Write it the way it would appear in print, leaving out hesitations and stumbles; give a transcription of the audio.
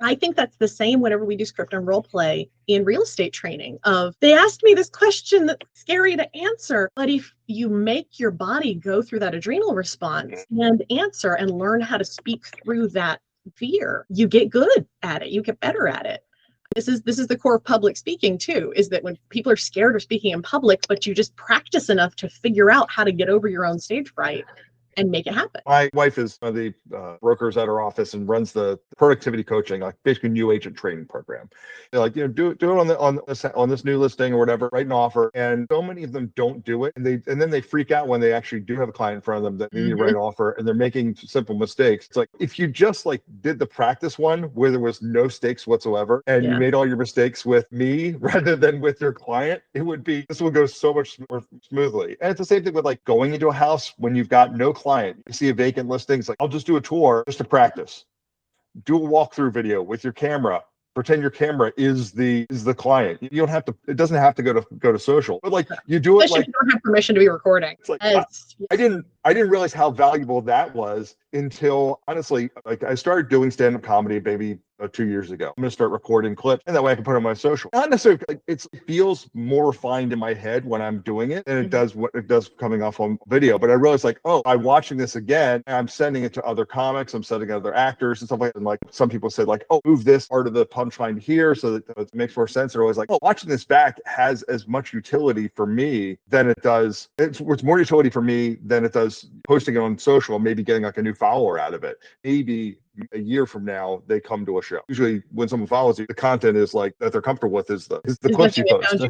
I think that's the same whenever we do script and role play in real estate training of they asked me this question that's scary to answer. But if you make your body go through that adrenal response and answer and learn how to speak through that fear, you get good at it. You get better at it. This is the core of public speaking too, is that when people are scared of speaking in public, but you just practice enough to figure out how to get over your own stage fright and make it happen. My wife is one of the brokers at her office and runs the productivity coaching, like basically new agent training program. They're like, do it on this new listing or whatever, write an offer. And so many of them don't do it, and then they freak out when they actually do have a client in front of them that they need to write an offer, and they're making simple mistakes. It's like if you just like did the practice one where there was no stakes whatsoever, and you made all your mistakes with me rather than with your client, this would go so much more smoothly. And it's the same thing with like going into a house when you've got no client. You see a vacant listing, it's like, I'll just do a tour just to practice. Do a walkthrough video with your camera. Pretend your camera is the client. You don't have to. It doesn't have to go to social. But like you do it, especially if you don't have permission to be recording. It's like I didn't realize how valuable that was until honestly, like I started doing stand-up comedy maybe 2 years ago. I'm gonna start recording clips, and that way I can put it on my social. Not necessarily, like, it feels more refined in my head when I'm doing it than it does what it does coming off on video. But I realized like, oh, by watching this again, I'm sending it to other comics, I'm sending it to other actors and stuff like that. And like some people said like, oh, move this part of the punchline here so that it makes more sense. They're always like, oh, watching this back has as much utility for me than it does. It's more utility for me than it does posting it on social, maybe getting like a new follower out of it. Maybe a year from now, they come to a show. Usually when someone follows you, the content is like that they're comfortable with is the clips you post.